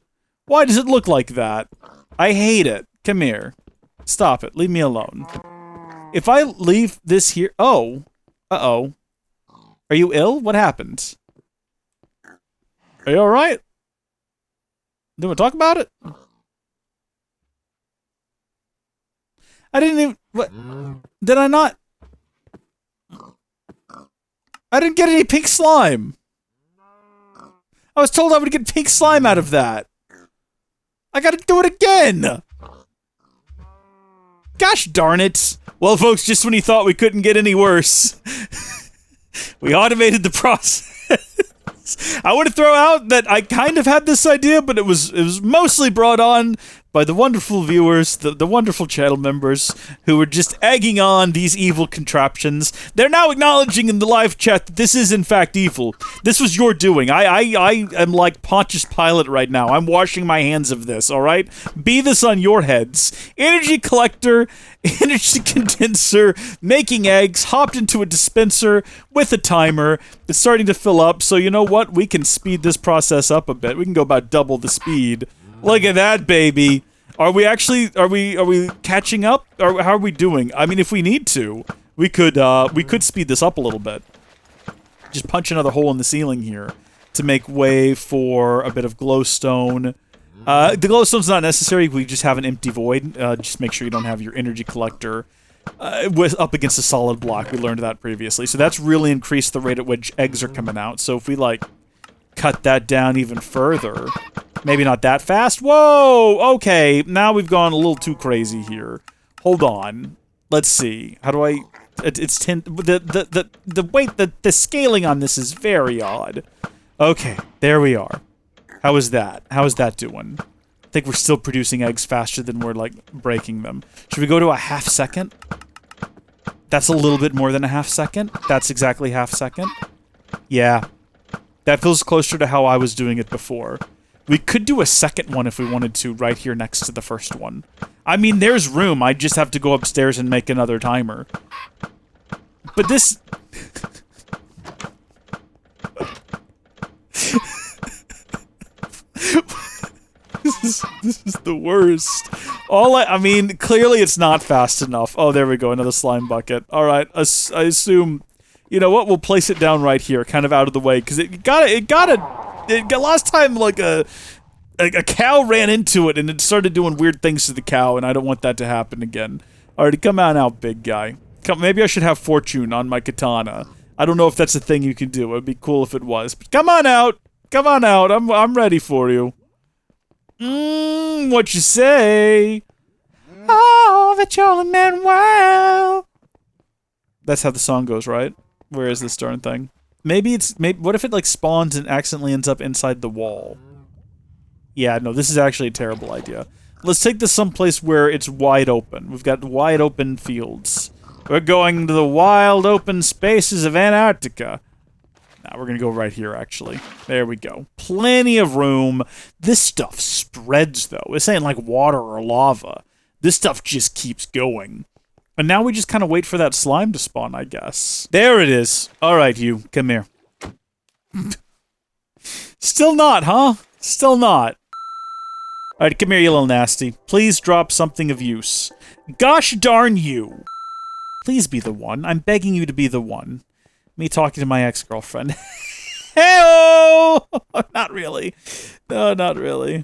Why does it look like that? I hate it. Come here. Stop it. Leave me alone. If I leave this here... Oh. Uh-oh. Are you ill? What happened? Are you alright? Do we want to talk about it? I didn't even... What? Did I not... I didn't get any pink slime. I was told I would get pink slime out of that. I gotta do it again. Gosh darn it. Well, folks, just when you thought we couldn't get any worse, we automated the process. I want to throw out that I kind of had this idea, but it was mostly brought on by the wonderful viewers, the wonderful channel members who were just egging on these evil contraptions. They're now acknowledging in the live chat that this is in fact evil. This was your doing. I am like Pontius Pilate right now. I'm washing my hands of this, alright? Be this on your heads. Energy collector, energy condenser, making eggs, hopped into a dispenser with a timer. It's starting to fill up, so you know what? We can speed this process up a bit. We can go about double the speed. Look at that, baby. Are we catching up? Or how are we doing? I mean, if we need to, we could speed this up a little bit. Just punch another hole in the ceiling here to make way for a bit of glowstone. The glowstone's not necessary. We just have an empty void. Just make sure you don't have your energy collector up against a solid block. We learned that previously. So that's really increased the rate at which eggs are coming out. So if we, like, cut that down even further... Maybe not that fast. Whoa! Okay, now we've gone a little too crazy here. Hold on. Let's see. How do I... It's 10... The weight... The scaling on this is very odd. Okay, there we are. How is that? How is that doing? I think we're still producing eggs faster than we're, like, breaking them. Should we go to a half second? That's a little bit more than a half second. That's exactly half second. Yeah. That feels closer to how I was doing it before. We could do a second one if we wanted to, right here next to the first one. I mean, there's room. I just have to go upstairs and make another timer. But this... This is the worst. I mean, clearly it's not fast enough. Oh, there we go. Another slime bucket. All right. I assume... You know what? We'll place it down right here, kind of out of the way, because last time, like, a cow ran into it, and it started doing weird things to the cow, and I don't want that to happen again. Alright, come on out, big guy. Maybe I should have fortune on my katana. I don't know if that's a thing you can do. It would be cool if it was. But come on out! Come on out! I'm ready for you. What you say? Oh, the jolly man, wow! That's how the song goes, right? Where is this darn thing? Maybe what if it, like, spawns and accidentally ends up inside the wall? Yeah, no, this is actually a terrible idea. Let's take this someplace where it's wide open. We've got wide open fields. We're going to the wild open spaces of Antarctica. Now we're gonna go right here, actually. There we go. Plenty of room. This stuff spreads, though. This ain't like water or lava. This stuff just keeps going. And now we just kind of wait for that slime to spawn, I guess. There it is. All right, you. Come here. Still not, huh? Still not. All right, come here, you little nasty. Please drop something of use. Gosh darn you. Please be the one. I'm begging you to be the one. Me talking to my ex-girlfriend. Hey-oh! Not really. No, not really.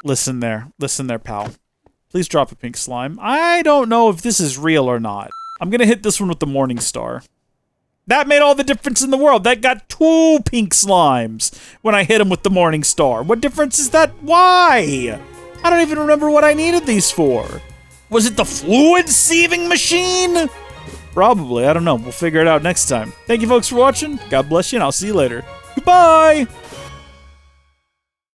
Listen there. Listen there, pal. Please drop a pink slime. I don't know if this is real or not. I'm gonna hit this one with the Morning Star. That made all the difference in the world. That got 2 pink slimes when I hit him with the Morning Star. What difference is that? Why? I don't even remember what I needed these for. Was it the fluid sieving machine? Probably. I don't know. We'll figure it out next time. Thank you folks for watching. God bless you, and I'll see you later. Goodbye!